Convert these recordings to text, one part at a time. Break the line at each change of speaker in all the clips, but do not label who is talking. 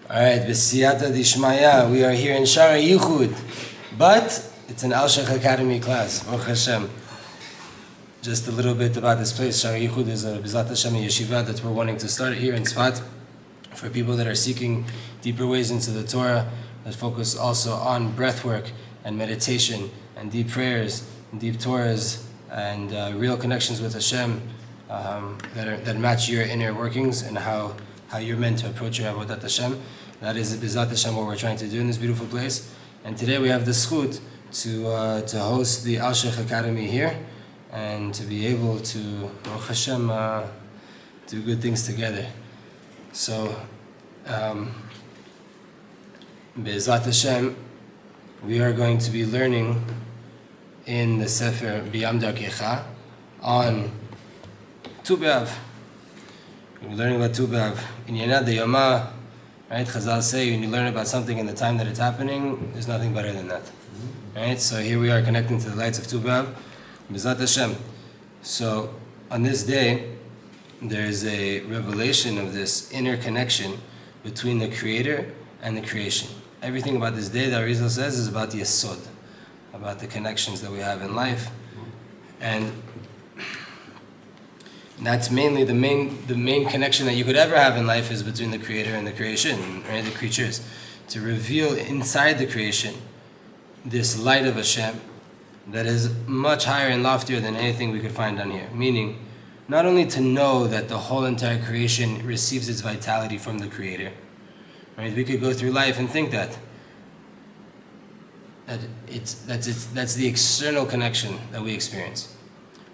Alright, B'siyata Dishmaya, we are here in Shara Yichud, but it's an Alshech Academy class, Baruch Hashem. Just a little bit about this place. Shara Yichud is a B'zat Hashem yeshiva that we're wanting to start here in Tzfat for people that are seeking deeper ways into the Torah, that focus also on breath work and meditation and deep prayers and deep Torahs and real connections with Hashem that match your inner workings and how you're meant to approach your Avodat Hashem. That is B'zat Hashem what we're trying to do in this beautiful place. And today we have the schut to host the Alshech Academy here and to be able to, Baruch Hashem, do good things together. So, B'zat Hashem, we are going to be learning in the Sefer B'yam Darkecha on Tu B'Av. We're learning about Tu B'Av. In Yenad the Yoma, right? Chazal say when you learn about something in the time that it's happening, there's nothing better than that. Right? So here we are connecting to the lights of Tu B'Av, B'zat Hashem. So on this day, there is a revelation of this inner connection between the Creator and the creation. Everything about this day, the Arizal says, is about the Yesod, about the connections that we have in life. And that's mainly the main connection that you could ever have in life is between the Creator and the creation, right? The creatures. To reveal inside the creation this light of Hashem that is much higher and loftier than anything we could find down here. Meaning, not only to know that the whole entire creation receives its vitality from the Creator, right? We could go through life and think that's the external connection that we experience.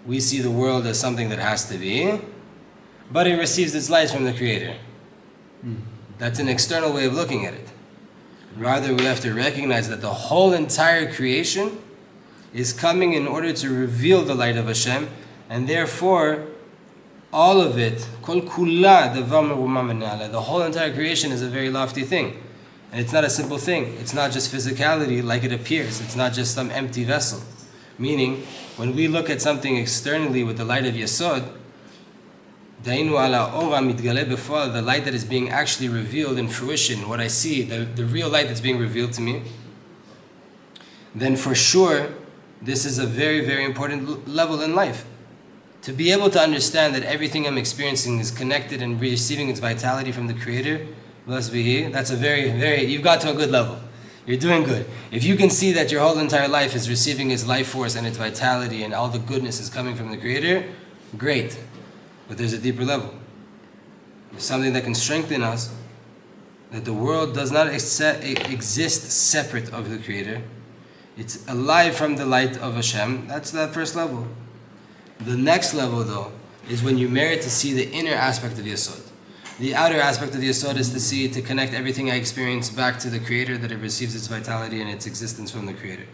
We see the world as something that has to be, but it receives its light from the Creator. That's an external way of looking at it. Rather, we have to recognize that the whole entire creation is coming in order to reveal the light of Hashem, and therefore, all of it, kol kula davar merumam v'ne'ala, the whole entire creation is a very lofty thing. And it's not a simple thing. It's not just physicality like it appears. It's not just some empty vessel. Meaning, when we look at something externally with the light of Yesod, dainu ala ora mitgale before, the light that is being actually revealed in fruition, what I see, the real light that's being revealed to me, then for sure, this is a very, very important level in life. To be able to understand that everything I'm experiencing is connected and receiving its vitality from the Creator, blessed be He, that's a very, very, you've got to a good level. You're doing good. If you can see that your whole entire life is receiving its life force and its vitality and all the goodness is coming from the Creator, great. But there's a deeper level. There's something that can strengthen us, that the world does not exist separate of the Creator. It's alive from the light of Hashem. That's that first level. The next level, though, is when you merit to see the inner aspect of Yesod. The outer aspect of Yesod is to connect everything I experience back to the Creator, that it receives its vitality and its existence from the Creator.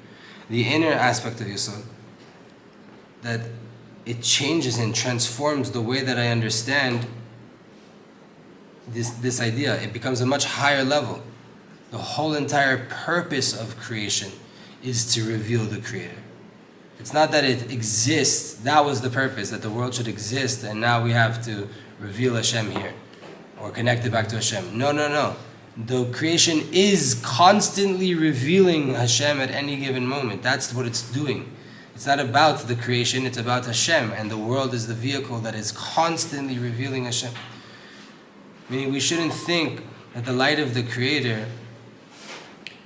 The inner aspect of Yesod, that it changes and transforms the way that I understand this idea. It becomes a much higher level. The whole entire purpose of creation is to reveal the Creator. It's not that it exists, that was the purpose, that the world should exist, and now we have to reveal Hashem here, or connect it back to Hashem. No. The creation is constantly revealing Hashem at any given moment. That's what it's doing. It's not about the creation, it's about Hashem, and the world is the vehicle that is constantly revealing Hashem. Meaning we shouldn't think that the light of the Creator,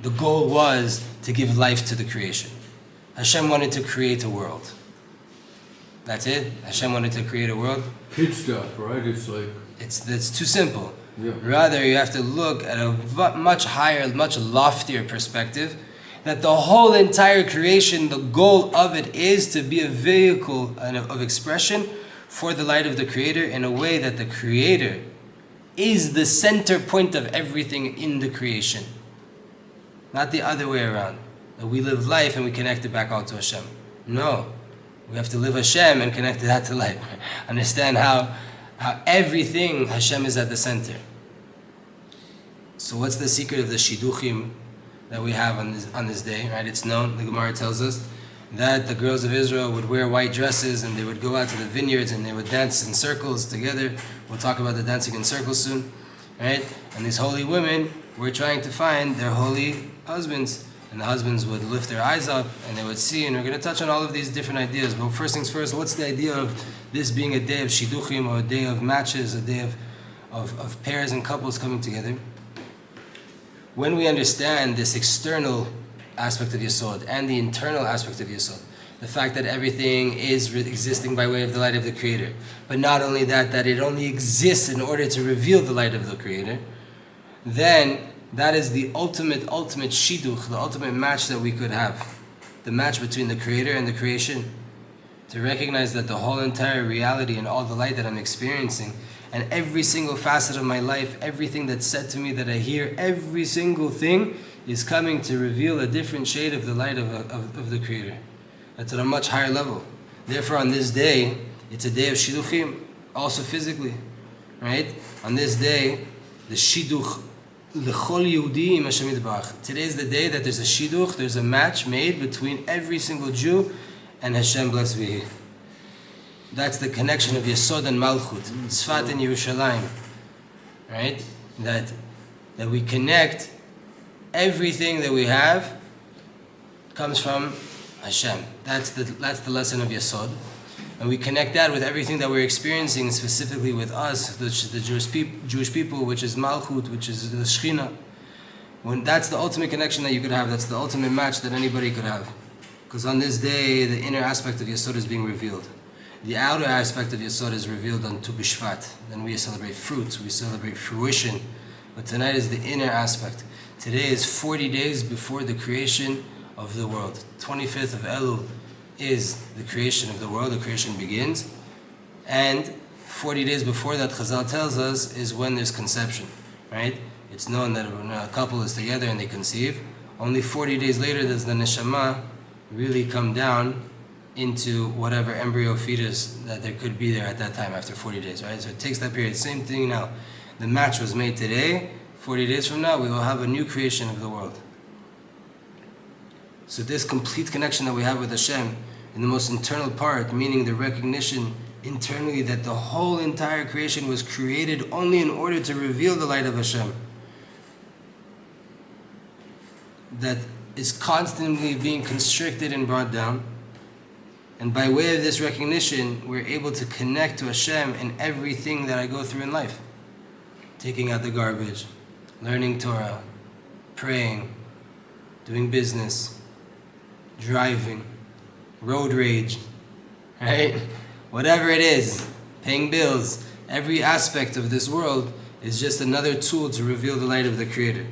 the goal was to give life to the creation. Hashem wanted to create a world. That's it? Hashem wanted to create a world?
Kid stuff, right? It's like...
It's too simple.
Yeah.
Rather, you have to look at a much higher, much loftier perspective, that the whole entire creation, the goal of it is to be a vehicle of expression for the light of the Creator in a way that the Creator is the center point of everything in the creation. Not the other way around. That we live life and we connect it back out to Hashem. No. We have to live Hashem and connect that to life. Understand how everything, Hashem is at the center. So what's the secret of the shidduchim that we have on this day, right? It's known, the Gemara tells us, that the girls of Israel would wear white dresses and they would go out to the vineyards and they would dance in circles together. We'll talk about the dancing in circles soon. right? And these holy women were trying to find their holy husbands. And the husbands would lift their eyes up and they would see, and we're going to touch on all of these different ideas. But first things first, what's the idea of this being a day of shidduchim, or a day of matches, a day of pairs and couples coming together? When we understand this external aspect of Yesod and the internal aspect of Yesod, the fact that everything is existing by way of the light of the Creator, but not only that, that it only exists in order to reveal the light of the Creator, then that is the ultimate shidduch, the ultimate match that we could have. The match between the Creator and the creation. To recognize that the whole entire reality and all the light that I'm experiencing, and every single facet of my life, everything that's said to me that I hear, every single thing is coming to reveal a different shade of the light of the Creator. That's at a much higher level. Therefore, on this day, it's a day of shidduchim, also physically, right? On this day, the shidduch l'chol Yehudi im Hashem Yitbarach. Today is the day that there's a shidduch, there's a match made between every single Jew and Hashem, blessed be He. That's the connection of Yesod and Malchut, Tzfat and Yerushalayim, right? That we connect everything that we have comes from Hashem. That's the lesson of Yesod. And we connect that with everything that we're experiencing, specifically with us, the Jewish people, which is Malchut, which is the Shechina. When that's the ultimate connection that you could have, that's the ultimate match that anybody could have. Because on this day, the inner aspect of Yesod is being revealed. The outer aspect of Yesod is revealed on Tu B'Shvat. Then we celebrate fruits, we celebrate fruition. But tonight is the inner aspect. Today is 40 days before the creation of the world. 25th of Elul is the creation of the world, the creation begins. And 40 days before that, Chazal tells us, is when there's conception, right? It's known that when a couple is together and they conceive, only 40 days later does the neshama really come down into whatever embryo fetus that there could be there at that time after 40 days, right? So it takes that period. Same thing now. The match was made today. 40 days from now, we will have a new creation of the world. So this complete connection that we have with Hashem in the most internal part, meaning the recognition internally that the whole entire creation was created only in order to reveal the light of Hashem, that is constantly being constricted and brought down. And by way of this recognition, we're able to connect to Hashem in everything that I go through in life. Taking out the garbage, learning Torah, praying, doing business, driving, road rage, right? Whatever it is, paying bills, every aspect of this world is just another tool to reveal the light of the Creator.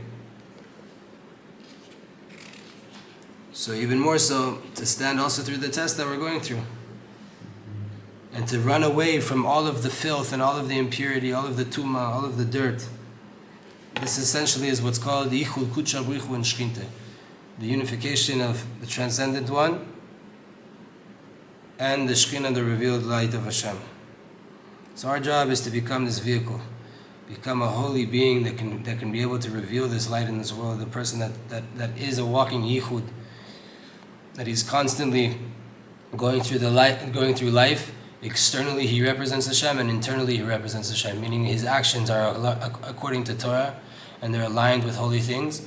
So even more so, to stand also through the test that we're going through. And to run away from all of the filth and all of the impurity, all of the tumah, all of the dirt. This essentially is what's called the Ichul Kudsha B'Ichu and Shchinte. The unification of the Transcendent One and the Shekhinah, the revealed light of Hashem. So our job is to become this vehicle, become a holy being that can be able to reveal this light in this world, the person that is a walking yichud, that he's constantly going through life. Externally he represents Hashem, and internally he represents Hashem, meaning his actions are according to Torah and they're aligned with holy things.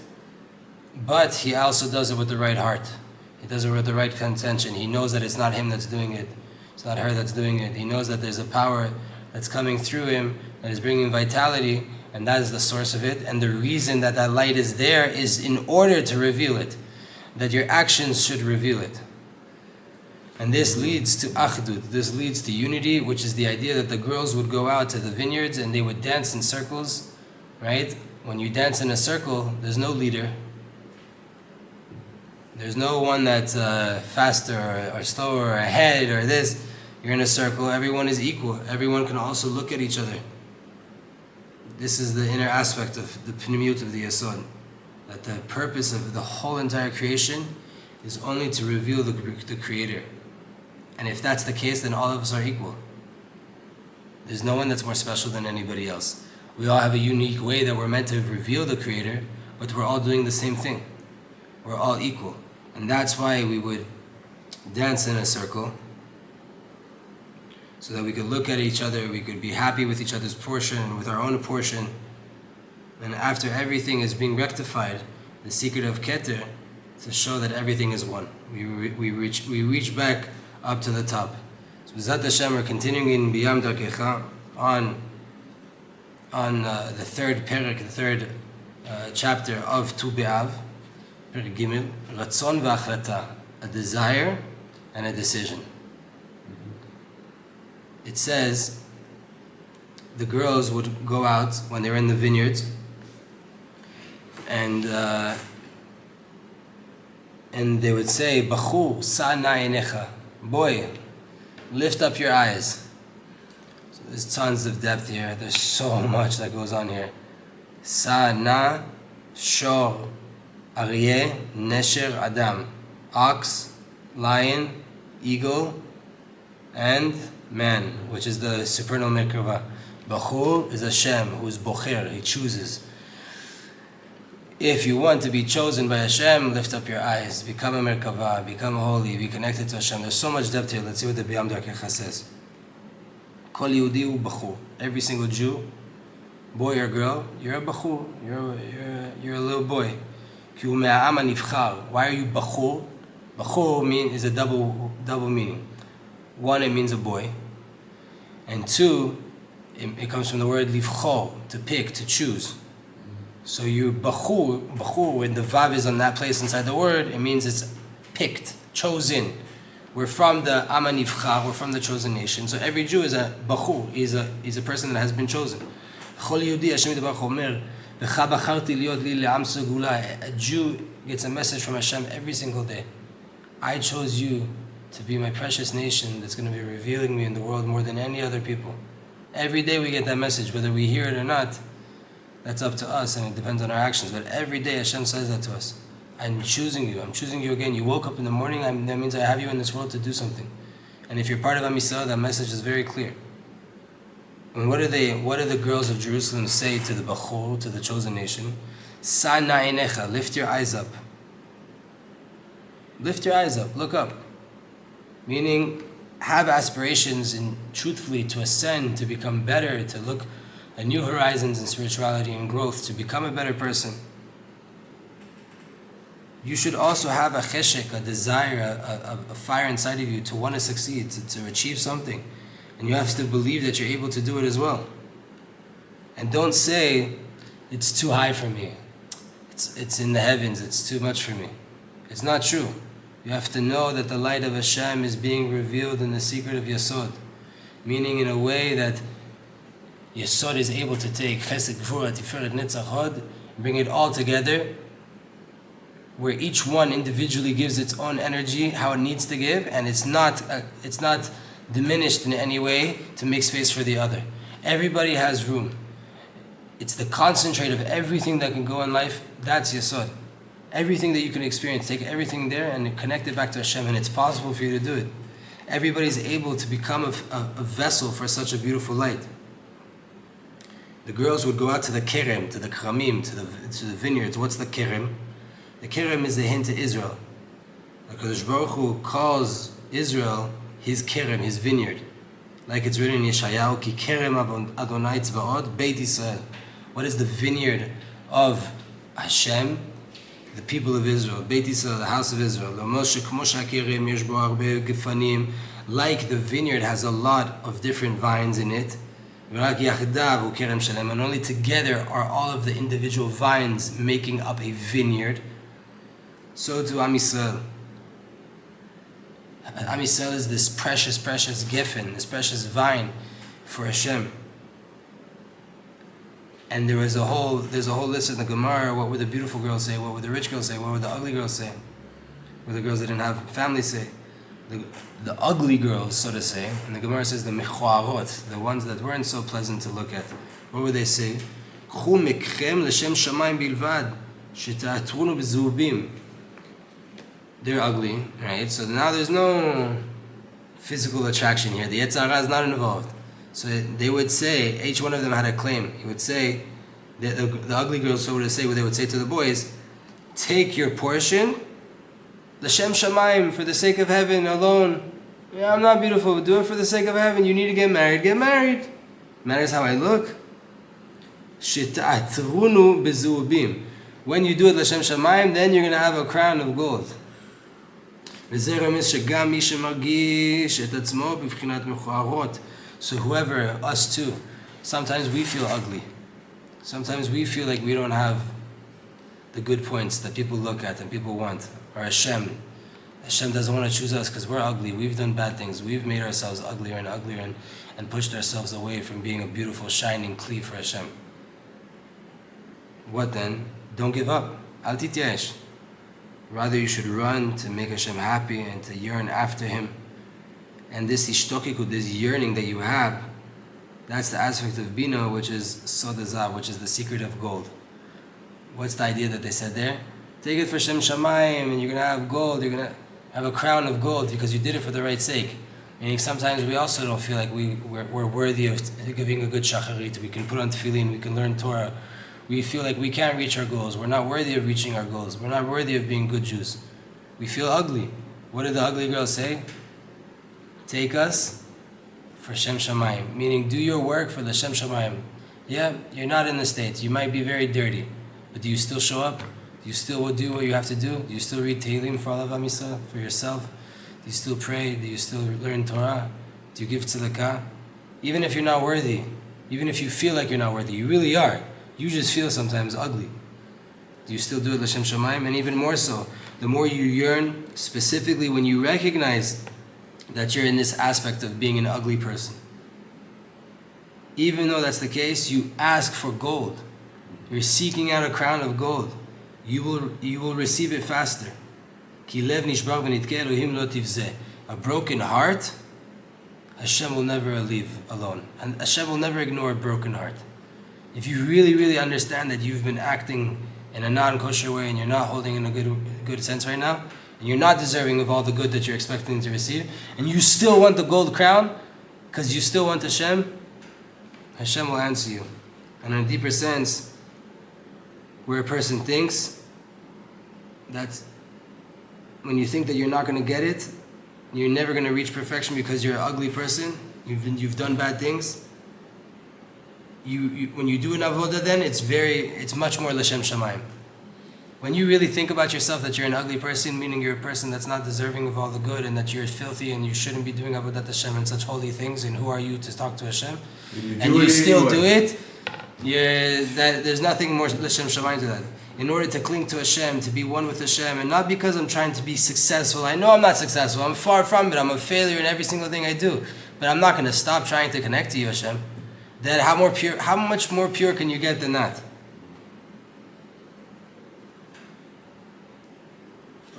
But he also does it with the right heart. He does it with the right intention. He knows that it's not him that's doing it. It's not her that's doing it. He knows that there's a power that's coming through him that is bringing vitality, and that is the source of it. And the reason that that light is there is in order to reveal it, that your actions should reveal it. And this leads to Achdut. This leads to unity, which is the idea that the girls would go out to the vineyards and they would dance in circles, right? When you dance in a circle, there's no leader. There's no one that's faster or slower or ahead or this. You're in a circle. Everyone is equal. Everyone can also look at each other. This is the inner aspect of the Pnimiyut of the Yesod. That the purpose of the whole entire creation is only to reveal the Creator. And if that's the case, then all of us are equal. There's no one that's more special than anybody else. We all have a unique way that we're meant to reveal the Creator, but we're all doing the same thing. We're all equal. And that's why we would dance in a circle, so that we could look at each other, we could be happy with each other's portion, with our own portion, And after everything is being rectified, the secret of Keter, to show that everything is one. We reach back up to the top. So B'ezrat Hashem, we're continuing in Biyam Darkecha on the third parak, the third chapter of Tu B'Av, Parak Gimel, Ratzon v'Achlata, a desire and a decision. It says the girls would go out when they were in the vineyards, and they would say, Bachur, sa'na einecha, boy, lift up your eyes. So there's tons of depth here. There's so much that goes on here. Sa'na, shor, aryeh, nesher, adam, ox, lion, eagle, and man, which is the supernal Merkava. Bachur is Hashem, who is Bocher, he chooses. If you want to be chosen by Hashem, lift up your eyes, become a Merkava, become holy, be connected to Hashem. There's so much depth here. Let's see what the Biyam Darkecha says. Kol Yehudi hu Bachur. Every single Jew, boy or girl, you're a Bachur. You're a little boy. Ki hu me'a'am ha'nivchar. Why are you Bachur? Bachur is a double meaning. One, it means a boy. And two, it comes from the word livchor, to pick, to choose. So you bachur, when the vav is on that place inside the word, it means it's picked, chosen. We're from the Am HaNivchar, we're from the chosen nation. So every Jew is a bachur, he's a person that has been chosen. A Jew gets a message from Hashem every single day. I chose you to be my precious nation that's going to be revealing me in the world more than any other people. Every day we get that message, whether we hear it or not, that's up to us, and it depends on our actions. But every day Hashem says that to us. I'm choosing you again. You woke up in the morning, that means I have you in this world to do something. And if you're part of Am Yisrael, that message is very clear. And what do the girls of Jerusalem say to the Bachur, to the chosen nation? Sa'na einecha, lift your eyes up. Lift your eyes up, look up. Meaning, have aspirations and truthfully to ascend, to become better, to look at new horizons in spirituality and growth, to become a better person. You should also have a cheshek, a desire, a fire inside of you to want to succeed, to achieve something. And you have to believe that you're able to do it as well. And don't say, it's too high for me. It's in the heavens, it's too much for me. It's not true. You have to know that the light of Hashem is being revealed in the secret of Yesod. Meaning in a way that Yesod is able to take Chesed, Gvura, Tiferet, Netzach, Hod, bring it all together, where each one individually gives its own energy, how it needs to give, and it's not diminished in any way to make space for the other. Everybody has room. It's the concentrate of everything that can go in life, that's Yesod. Everything that you can experience, take everything there and connect it back to Hashem, and it's possible for you to do it. Everybody's able to become a vessel for such a beautiful light. The girls would go out to the kerem, to the kramim, to the vineyards. What's the kerem? The kerem is the hint to Israel. HaKadosh Baruch Hu calls Israel his kerem, his vineyard. Like it's written in Yeshayahu, Ki kerem Adonai tzvaot Beit Israel. What is the vineyard of Hashem? The people of Israel, Beit Israel, the house of Israel. Like the vineyard has a lot of different vines in it, and only together are all of the individual vines making up a vineyard. So to Am Yisrael. Am Yisrael is this precious geffen, this precious vine for Hashem. And there's a whole list in the Gemara. What would the beautiful girls say? What would the rich girls say? What would the ugly girls say? What would the girls that didn't have families say? The ugly girls, so to say. And the Gemara says the mechuarot, the ones that weren't so pleasant to look at. What would they say? Chu mekchem l'shem shamayim bilvad, sheta'atrunu b'zubim. They're ugly, right? So now there's no physical attraction here. The Yetzer Hara is not involved. So they would say, each one of them had a claim. He would say, the ugly girls would say, what they would say to the boys, take your portion, l'shem shamayim, for the sake of heaven alone. Yeah, I'm not beautiful, but do it for the sake of heaven. You need to get married, get married. Matters how I look. Sheta'atrunu bezu'ubim. When you do it l'shem shamayim, then you're going to have a crown of gold. וזה רמז שגם מי שמרגיש את עצמו בבחינת מכוערות. So whoever, us too, sometimes we feel ugly. Sometimes we feel like we don't have the good points that people look at and people want. Or Hashem doesn't want to choose us because we're ugly. We've done bad things. We've made ourselves uglier and uglier and pushed ourselves away from being a beautiful, shining kli for Hashem. What then? Don't give up. Al tityash. Rather, you should run to make Hashem happy and to yearn after Him. And this ishtokiku, this yearning that you have, that's the aspect of bina, which is sod hazav, which is the secret of gold. What's the idea that they said there? Take it for Shem Shamayim, and you're going to have gold. You're going to have a crown of gold because you did it for the right sake. Meaning sometimes we also don't feel like we're worthy of giving a good shacharit. We can put on tefillin, we can learn Torah. We feel like we can't reach our goals. We're not worthy of reaching our goals. We're not worthy of being good Jews. We feel ugly. What did the ugly girl say? Take us for Shem Shamayim. Meaning, do your work for the Shem Shamayim. Yeah, you're not in the States. You might be very dirty. But do you still show up? Do you still do what you have to do? Do you still read Tehillim for all of Am Yisrael, for yourself? Do you still pray? Do you still learn Torah? Do you give tzedakah? Even if you're not worthy, even if you feel like you're not worthy, you really are. You just feel sometimes ugly. Do you still do it l'shem shamayim? And even more so, the more you yearn, specifically when you recognize that you're in this aspect of being an ugly person. Even though that's the case, you ask for gold. You're seeking out a crown of gold. You will receive it faster. Ki lev nishbar v'nitke Elohim lo tivzeh. A broken heart, Hashem will never leave alone. And Hashem will never ignore a broken heart. If you really, really understand that you've been acting in a non-kosher way and you're not holding in a good sense right now, and you're not deserving of all the good that you're expecting to receive, and you still want the gold crown because you still want Hashem, Hashem will answer you. And in a deeper sense, where a person thinks that when you think that you're not going to get it, you're never going to reach perfection because you're an ugly person, you've done bad things, when you do an avodah, then it's much more l'shem shamayim. When you really think about yourself that you're an ugly person, meaning you're a person that's not deserving of all the good and that you're filthy and you shouldn't be doing avodat Hashem and such holy things, and who are you to talk to Hashem? And you still do it, there's nothing more l'shem shamayim to that. In order to cling to Hashem, to be one with Hashem, and not because I'm trying to be successful. I know I'm not successful. I'm far from it. I'm a failure in every single thing I do. But I'm not going to stop trying to connect to you, Hashem. Then how much more pure can you get than that?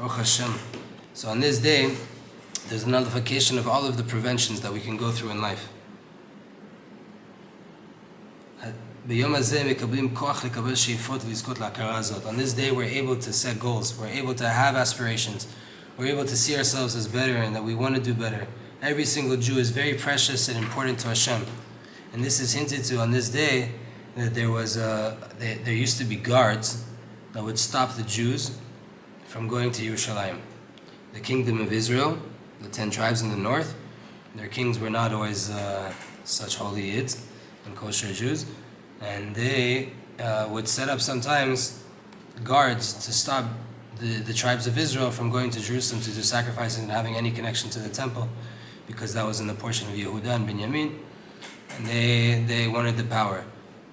Oh Hashem. So on this day, there's a nullification of all of the preventions that we can go through in life. On this day, we're able to set goals. We're able to have aspirations. We're able to see ourselves as better and that we want to do better. Every single Jew is very precious and important to Hashem. And this is hinted to on this day that there used to be guards that would stop the Jews from going to Yerushalayim. The kingdom of Israel, the 10 tribes in the north, their kings were not always such holy Yid and kosher Jews. And they would set up sometimes guards to stop the tribes of Israel from going to Jerusalem to do sacrifices and having any connection to the temple, because that was in the portion of Yehuda and Binyamin, and they wanted the power.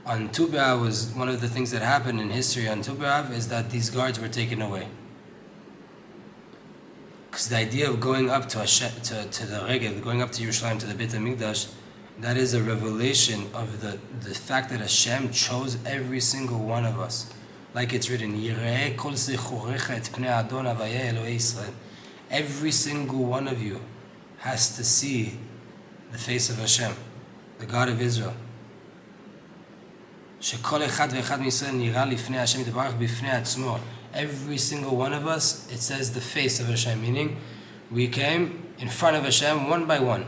On Tu B'Av was one of the things that happened in history on Tu B'Av is that these guards were taken away. Because the idea of going up to the Regel, going up to Yerushalayim, to the Beit HaMikdash, that is a revelation of the fact that Hashem chose every single one of us. Like it's written, Yireh kol zechurecha et pnei Adon Havayeh Elohei Yisrael. Every single one of you has to see the face of Hashem, the God of Israel. Shekol echad ve'echad miYisrael nira lifnei Hashem yitbarach b'fnei atzmo. Every single one of us, it says the face of Hashem, meaning we came in front of Hashem one by one.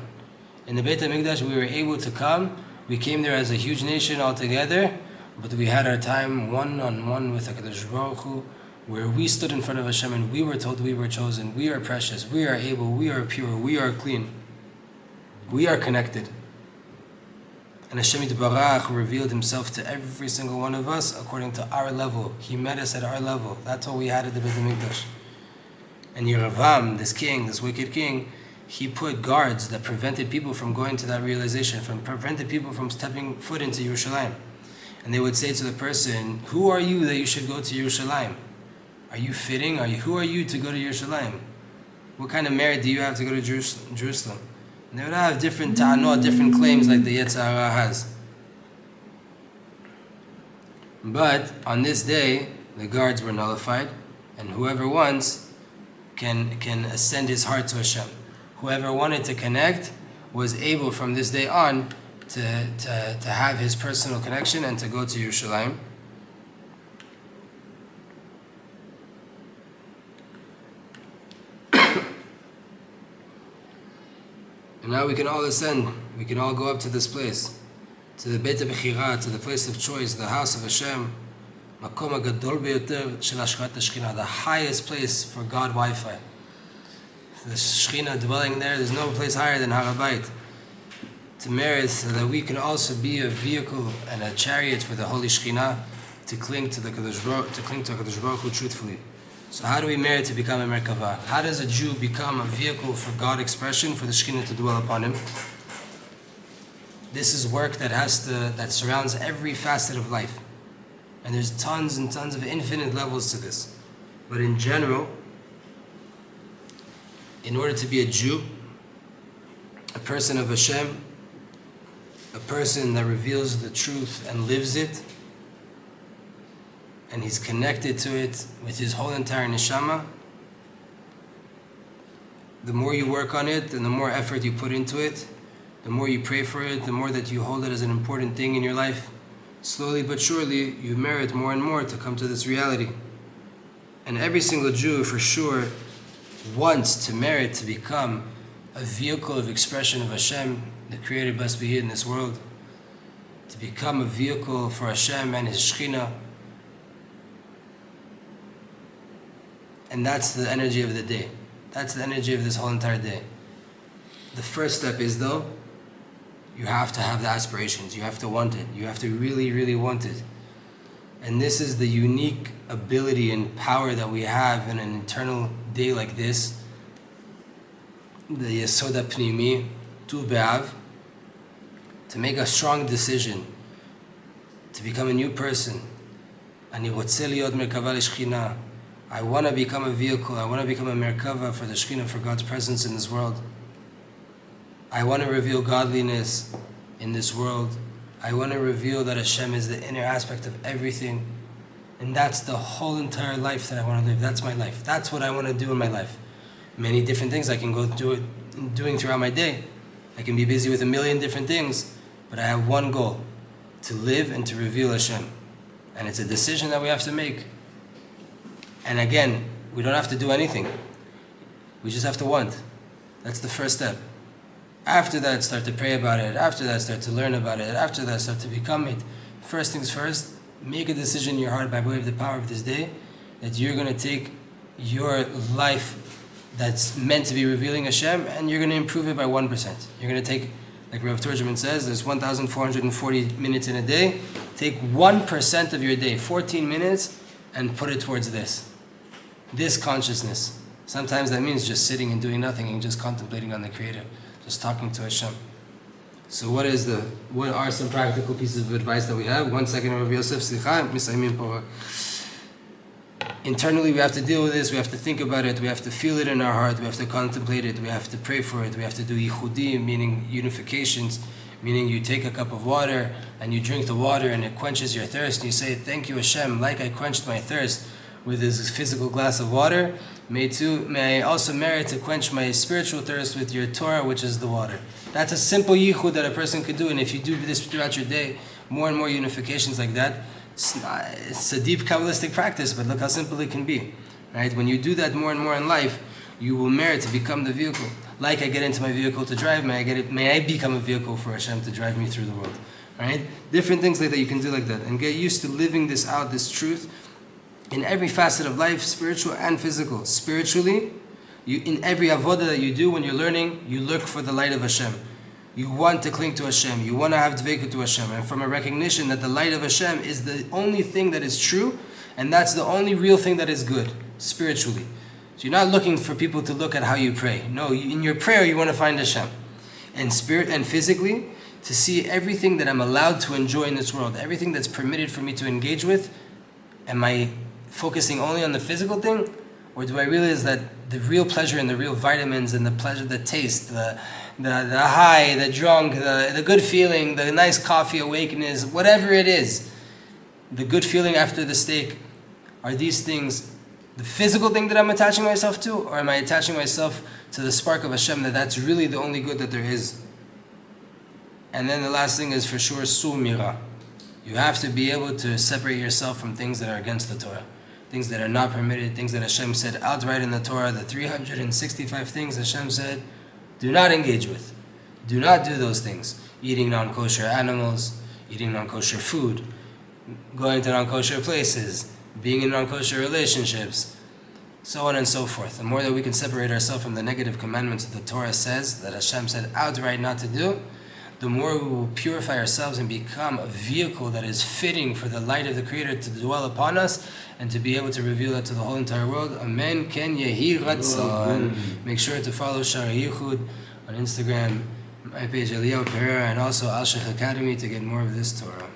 In the Beit HaMikdash, we were able to come. We came there as a huge nation all together, but we had our time one-on-one with HaKadosh Baruch Hu, where we stood in front of Hashem and we were told we were chosen. We are precious. We are able. We are pure. We are clean. We are connected. And Hashem Yitbarach revealed himself to every single one of us according to our level. He met us at our level. That's what we had at the Beit HaMikdash. And Yeravam, this king, this wicked king, he put guards that prevented people from going to that realization, prevented people from stepping foot into Yerushalayim. And they would say to the person, who are you that you should go to Yerushalayim? Are you fitting? Who are you to go to Yerushalayim? What kind of merit do you have to go to Jerusalem? And they would have different ta'anot, different claims like the Yetzer Hara has. But on this day, the guards were nullified, and whoever wants can ascend his heart to Hashem. Whoever wanted to connect was able from this day on to have his personal connection and to go to Yerushalayim. And now we can all ascend. We can all go up to this place, to the Beit HaBechira, to the place of choice, the house of Hashem, Makom HaGadol Beyoter Shel Hashkarat HaShechina, the highest place for God Wi-Fi. The Shechina dwelling there's no place higher than Har HaBayit. To merit so that we can also be a vehicle and a chariot for the Holy Shechina to cling to the Kadosh Baruch Hu truthfully. So how do we merit to become a Merkava? How does a Jew become a vehicle for God expression, for the Shekhinah to dwell upon him? This is work that surrounds every facet of life. And there's tons and tons of infinite levels to this. But in general, in order to be a Jew, a person of Hashem, a person that reveals the truth and lives it, and he's connected to it with his whole entire neshama, the more you work on it and the more effort you put into it, the more you pray for it, the more that you hold it as an important thing in your life, slowly but surely you merit more and more to come to this reality. And every single Jew for sure wants to merit to become a vehicle of expression of Hashem, the Creator, blessed be He, in this world, to become a vehicle for Hashem and His Shekhinah. And that's the energy of the day. That's the energy of this whole entire day. The first step is, though, you have to have the aspirations. You have to want it. You have to really, really want it. And this is the unique ability and power that we have in an eternal day like this, the Yesod HaPnimi, Tu B'Av, to make a strong decision, to become a new person. Ani rotzeh liot merkava l'Shechina. I want to become a vehicle, I want to become a merkava for the Shekhinah, for God's presence in this world. I want to reveal godliness in this world. I want to reveal that Hashem is the inner aspect of everything. And that's the whole entire life that I want to live. That's my life. That's what I want to do in my life. Many different things I can go doing throughout my day. I can be busy with a million different things, but I have one goal, to live and to reveal Hashem. And it's a decision that we have to make. And again, we don't have to do anything. We just have to want. That's the first step. After that, start to pray about it. After that, start to learn about it. After that, start to become it. First things first, make a decision in your heart by way of the power of this day that you're going to take your life that's meant to be revealing Hashem and you're going to improve it by 1%. You're going to take, like Rav Turgeman says, there's 1,440 minutes in a day. Take 1% of your day, 14 minutes, and put it towards this consciousness. Sometimes that means just sitting and doing nothing and just contemplating on the Creator, just talking to Hashem. So what are some practical pieces of advice that we have? 1 second, Rav Yosef, slicha, misaymin pora. Internally we have to deal with this, we have to think about it, we have to feel it in our heart, we have to contemplate it, we have to pray for it, we have to do yichudim, meaning unifications, meaning you take a cup of water and you drink the water and it quenches your thirst and you say, thank you Hashem, like I quenched my thirst with this physical glass of water, may I also merit to quench my spiritual thirst with your Torah, which is the water. That's a simple yichud that a person could do, and if you do this throughout your day, more and more unifications like that, it's a deep Kabbalistic practice, but look how simple it can be. Right? When you do that more and more in life, you will merit to become the vehicle. Like I get into my vehicle to drive, may I become a vehicle for Hashem to drive me through the world. Right? Different things like that you can do like that, and get used to living this out, this truth, in every facet of life, spiritual and physical. Spiritually, in every avodah that you do when you're learning, you look for the light of Hashem. You want to cling to Hashem. You want to have dveikut to Hashem. And from a recognition that the light of Hashem is the only thing that is true, and that's the only real thing that is good, spiritually. So you're not looking for people to look at how you pray. No, in your prayer you want to find Hashem. And spirit and physically, to see everything that I'm allowed to enjoy in this world, everything that's permitted for me to engage with. Am I focusing only on the physical thing? Or do I realize that the real pleasure and the real vitamins and the pleasure, the taste, the high, the drunk, the good feeling, the nice coffee awakeness, whatever it is, the good feeling after the steak, are these things the physical thing that I'm attaching myself to? Or am I attaching myself to the spark of Hashem, that's really the only good that there is? And then the last thing is for sure, sul mira. You have to be able to separate yourself from things that are against the Torah. Things that are not permitted, things that Hashem said outright in the Torah, the 365 things Hashem said, do not engage with. Do not do those things. Eating non-kosher animals, eating non-kosher food, going to non-kosher places, being in non-kosher relationships, so on and so forth. The more that we can separate ourselves from the negative commandments that the Torah says, that Hashem said outright not to do, the more we will purify ourselves and become a vehicle that is fitting for the light of the Creator to dwell upon us and to be able to reveal that to the whole entire world. Amen. Ken Yehi Ratzon. Make sure to follow Shara Yichud on Instagram, my page Eliyahu Pereira, and also Alshech Academy to get more of this Torah.